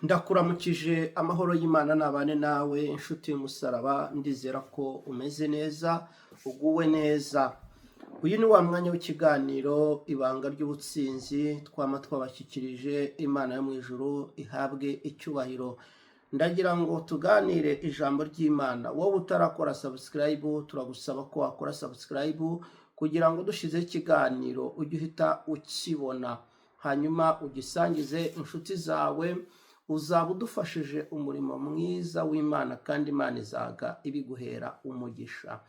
Ndakuramukije amahoro y'Imana nabane nawe inshuti y'umusaraba, ndizera ko umeze neza uguwe neza. Uyu ni wa mwanya w'ikiganiro ibanga ry'ubutsinzi twama twabashyikirije. Imana yo mu ijuru ihabwe icyubahiro. Ndagira ngo tuganire ijambo ry'Imana. Wowe utarakora subscribe turagusaba ko wakora subscribe kugira ngo dushizeho ikiganiro ujye uhita ukibona, hanyuma ugisangize inshuti zawe. Uzaba udufashije umurimo mwiza w'Imana kandi Imana izaga ibiguhera umugisha.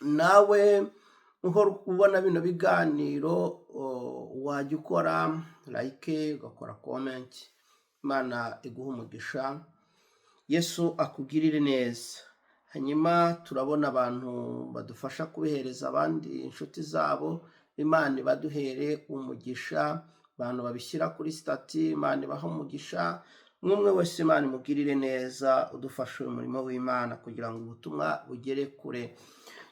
Nawe uhora ubona bino biganiro wajya ukora like, ugakora comment. Imana iguha umugisha, Yesu akugirire neza. Hanyuma turabona abantu badufasha kubihereza abandi inshuti zabo. Imana ibaduhere umugisha. Abantu babishyira kuri stati, Imana ibaha umugisha. Umwe wese Imana imugirire neza, udufashe umurimo w'Imana kugira ngo ubutumwa bugere kure.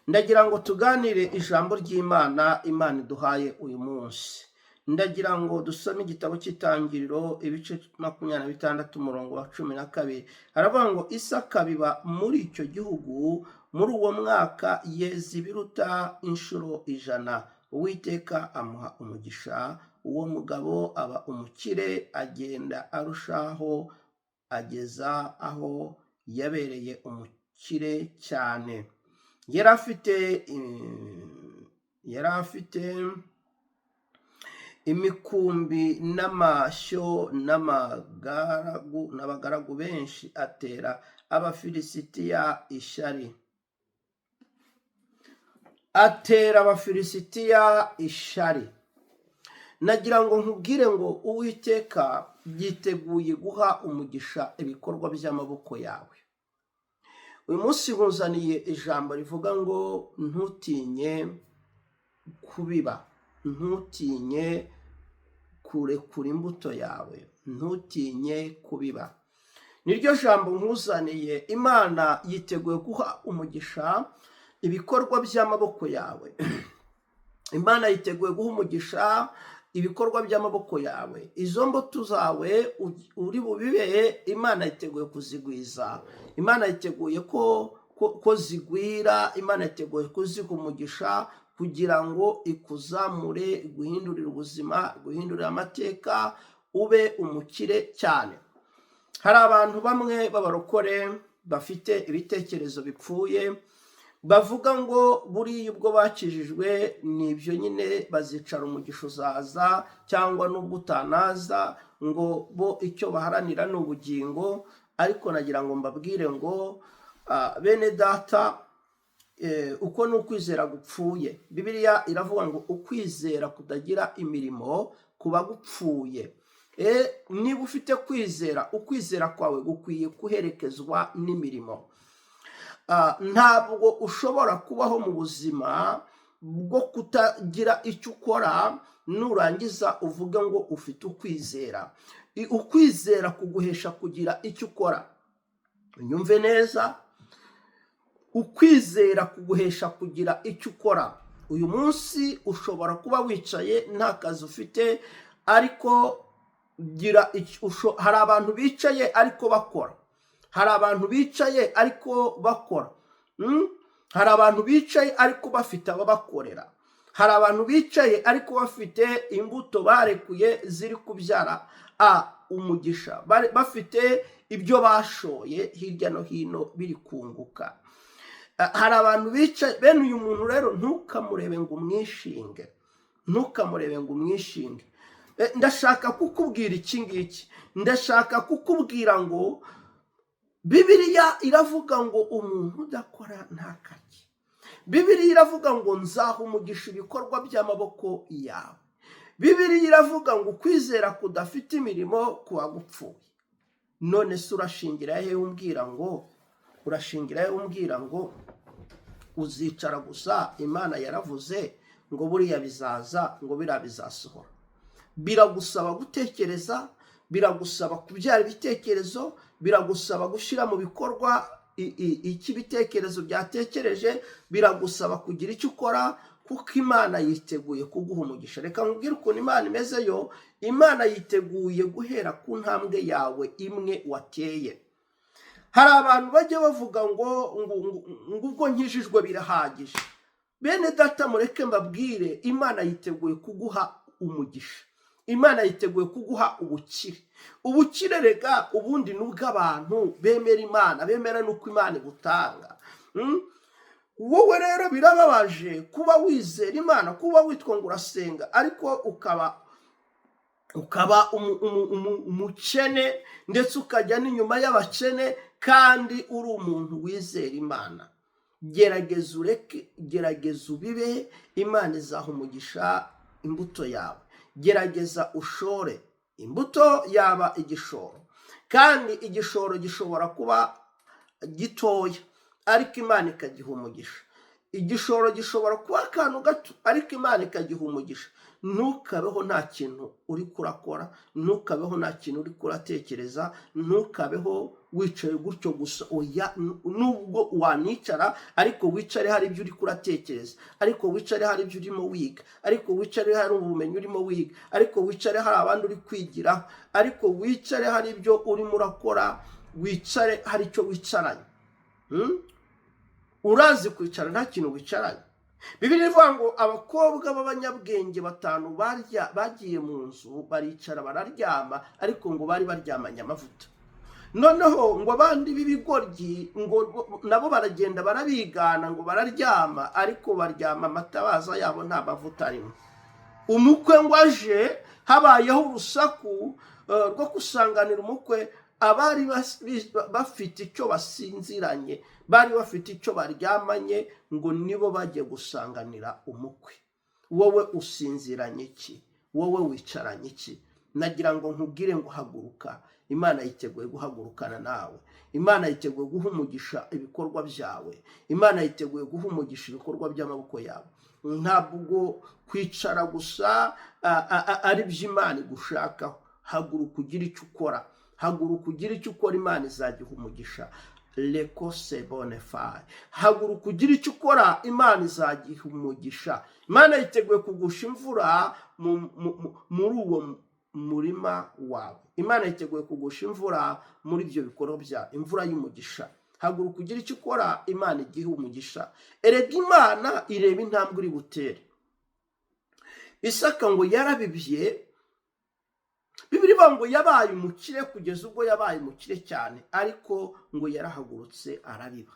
Ndagira ngo tuganire ijambo ry'Imana Imana iduhaye uyu munsi. Ndagira ngo dusome igitabo cy'Itangiriro ibice 26 umurongo wa 12. Haravuga ngo Isaka biba muri icyo gihugu muri uwo mwaka yeza ibiruta inshuro 100. Uwiteka amuha umugisha, uwo mugabo aba umukire, agenda arushaho ageza aho yabereye umukire cyane. Yari afite imikumbi n'amashyo n'abagaragu benshi, atera Abafilisitiya ishari. Nagira ngo nkubwire ngo Uwiteka yiteguye guha umugisha ibikorwa by'amaboko yawe. Uyu munsi nkuzaniye ijambo rivuga ngo ntutinye kubiba, ntutinye kurekura imbuto yawe, ntutinye kubiba. Niryo jambo nkuzaniye. Imana yiteguye guha umugisha ibikorwa by'amaboko yawe. Imana yiteguye guha umugisha ibikorwa by'amaboko yawe. Izo mbuto zawe uri bubibe, Imana yiteguye kuzigwiza. Imana yiteguye ko zigwira. Imana yiteguye kuziha umugisha kugira ngo ikuzamure, guhindurira ubuzima, guhindurira amateka, ube umukire cyane. Hari abantu bamwe b'abarokore bafite ibitekerezo bipfuye, bavuga ngo buriya ubwo bakijijwe nibyo nyine bazicara umugisha uzaza, cyangwa n'ubwo utanaza, ngo bo icyo baharanira ni ubugingo. Ariko nagira ngo mbabwire ngo bene data, uko ni ukwizera gupfuye. Bibiliya iravuga ngo ukwizera kutagira imirimo kuba gupfuye. Niba ufite kwizera, ukwizera kwawe gukwiye kuherekezwa n'imirimo. Ntabwo ushobora kubaho mu buzima bwo kutagira icyo ukora nurangiza uvuga ngo ufite ukwizera. Ukwizera kuguhesha kugira icyo ukora. Unyumve neza, ukwizera kuguhesha kugira icyo ukora. Uyu munsi ushobora kuba wicaye nta kazi ufite, ariko hari abantu bicaye ariko bakora. Hari abantu bicaye ariko bakora. Hari abantu bicaye ariko bafite ababakorera. Hari abantu bicaye ariko bafite imbuto barekuye ziri kubyara umugisha. Bafite ibyo bashoye hirya no hino biri kunguka. Hari abantu bicaye. Bene uyu muntu rero ntukamurebe ngo umwishinge. Ntukamurebe ngo umwishinge. Ndashaka kukubwira iki ngiki. Ndashaka kukubwira ngo Bibiliya iravuga ngo umuntu udakora ntakarye. Bibiliya iravuga ngo nzaha umugisha ibikorwa by'amaboko yawe. Bibiliya iravuga ngo ukwizera kudafite imirimo kuba gupfuye. None se urashingira he umbwira ngo uzicara gusa? Imana yaravuze ngo buriya bizaza, ngo biriya bizasohora. Biragusaba gutekereza, biragusaba kubyara ibitekerezo, biragusaba gushyira mu bikorwa iki ibitekerezo byatekereje, biragusaba kugira icyo ukora kuko imana yiteguye kuguha umugisha. Reka nkubwire ukuntu imana imeze yo. Imana yiteguye guhera ku ntambwe yawe imwe wateye. Hari abantu bajya bavuga ngo ubwo nkijijwe birahagije. Bene data mureke mbabwire, imana yiteguye kuguha umugisha. Imana yiteguye kuguha ubukire. Ubukire rega ubundi n'ubw'abantu bemera imana, bemera n'uko imana igutanga. Wowe rero birababaje kuba wizera imana, kuba witwa ngo urasenga ariko ukaba umukene ndetse ukajya n'inyuma y'abakene kandi uri umuntu wizera imana. Gerageza ureke, gerageza ubibe, imana izaha umugisha imbuto yawe. Gerageza ushore. Imbuto yaba igishoro, kandi igishoro gishobora kuba gitoya ariko imana ikagiha umugisha. Igishoro gishobora kuba akantu gato ariko imana ikagiha umugisha. Ntukabeho nta kintu uri kurakora, ntukabeho nta kintu uri kuratekereza, ntukabeho wicaye gutyo gusa. Oya, nubwo wanicara ariko wicare hari ibyo uri kuratekereza, ariko wicare hari ibyo urimo wiga, ariko wicare hari ubumenyi urimo wiga, ariko wicare hari abandi uri kwigiraho, ariko wicare hari ibyo urimo urakora, wicare hari icyo wicaranye. Urazi kwicara nta kintu wicaranye. Bibiliya ivuga ngo abakobwa b'abanyabwenge 5 bagiye mu nzu baricara bararyama, ariko ngo bari baryamanye amavuta. Noneho ngo abandi b'ibigoryi ngo nabo baragenda barabigana ngo bararyama, ariko baryama amatabaza yabo nta mavuta arimo. Umukwe ngo aje, habayeho urusaku rwo gusanganira umukwe. Abari bafite icyo basinziranye, bari bafite icyo baryamanye, ngo nibo bagiye gusanganira umukwe. Wowe usinziranye iki? Wowe wicaranye iki? Nagira ngo nkubwire ngo haguruka. Imana yiteguye guhagurukana nawe. Imana yiteguye guha umugisha ibikorwa byawe. Imana yiteguye guha umugisha ibikorwa by'amaboko yawe. Ntabwo kwicara gusa ari by'Imana igushakaho. Haguruka ugire icyo ukora. Haguruka ugire icyo ukora, Imana izagiha umugisha. Lekose bonefari. Haguruka ugire icyo ukora, Imana izagiha umugisha. Imana yiteguye kugusha imvura muri uwo murima wawe. Imana yiteguye kugusha imvura muri ibyo bikorwa bya imvura y'umugisha. Haguruka ugire icyo ukora, Imana igiha umugisha. Erega Imana ireba intambwe uri butere. Isaka ngo yarabibye. Bibiliya ngo yabaye umukire kugeza ubwo yabaye umukire cyane, ariko ngo yarahagurutse arabiba.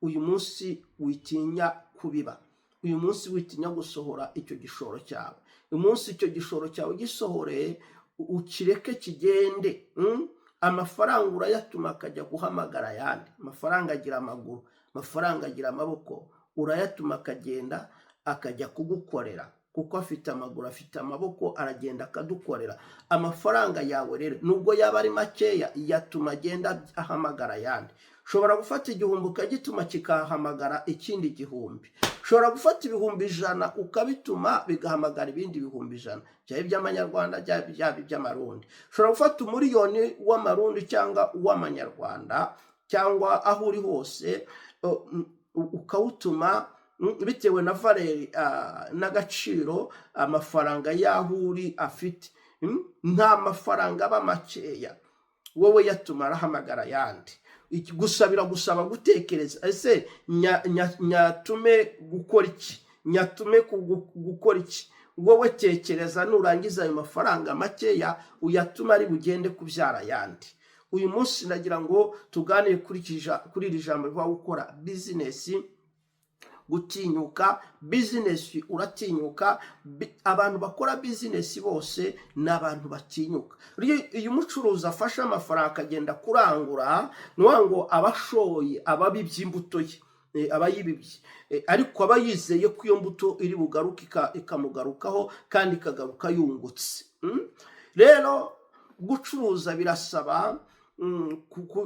Uyu munsi witinya kubiba. Uyu munsi witinya gusohora icyo gishoro cyawe. Uyu munsi icyo gishoro cyawe gisohoreye, ukireke kigende. Amafaranga urayatuma akajya guhamagara ayandi. Amafaranga agira amaguru, amafaranga agira amaboko. Urayatuma akagenda akajya kugukorera, kuko afite amaguru afite amaboko, aragenda akadukorera. Amafaranga yawe rero nubwo yaba ari makeya, yatuma agenda ahamagara ayandi. Ushobora gufata 1000 ukagituma kikahamagara ikindi 1000. Ushobora gufata 100 ukabituma bigahamagara ibindi 100,000, cyangwa iby'amanyarwanda cyangwa iby'amarundi. Ushobora gufata 1,000,000 w'amarundi cyangwa w'amanyarwanda cyangwa aho uri hose, ukawutuma bitewe na valeri n'agaciro amafaranga yaho uri afite. Nta mafaranga aba makeya. Wowe yatuma arahamagara yandi. Gusa biragusaba gutekereza, ese nyatume gukora iki? Nyatume gukora iki? Wowe tekereza, nurangiza ayo mafaranga makeya uyatuma ari bugende kubyara yandi. Uyu munsi nagira ngo tuganire kuri iri jambo rivuga gukora business. Gutinyuka business, uratinyuka. Abantu bakora business bose n'abantu batinyuka. Iyo umucuruzi afashe amafaranga akagenda kurangura, ngo abashoye ababibye imbuto ye, abayibibye, ariko aba yizeye ko iyo mbuto iri bugaruke ikamugarukaho kandi ikagaruka yungutse. Rero gucuruza birasaba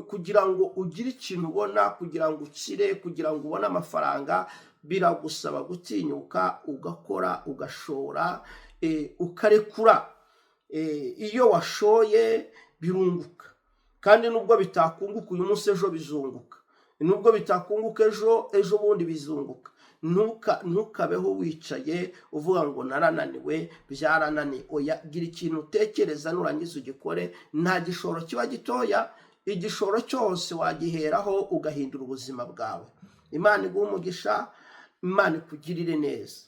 kugira ngo ugire ikintu ubona, kugira ngo ukire, kugira ngo ubone amafaranga, biragusaba gutinyuka, ugakora, ugashora, ukarekura. Iyo washoye birunguka, kandi nubwo bitakunguka uyu munsi ejo bizunguka, nubwo bitakunguka ejo bundi bizunguka. ntukabeho wicaye uvuga ngo narananiwe, byarananiye. Oya, gira ikintu utekereza, nurangiza ugikore. Nta gishoro kiba gitoya, igishoro cyose wagiheraho ugahindura ubuzima bwawe. Imana iguha umugisha, Imana ikugirire neza,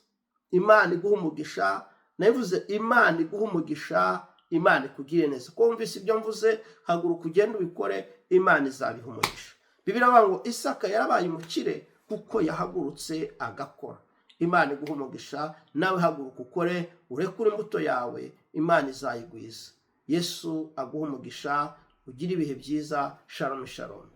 Imana iguha umugisha. Navuze Imana iguha umugisha, Imana ikugirire neza. Ko wumvise ibyo mvuze, haguruka ugende ubikore, Imana izabiha umugisha. Bibiliya iravuga ngo Isaka yarabaye umukire kuko yahagurutse agakora. Imana iguha umugisha, nawe haguruka ukore, urekure imbuto yawe, Imana izayigwiza. Yesu aguha umugisha, ugire ibihe byiza. Shalom shalom.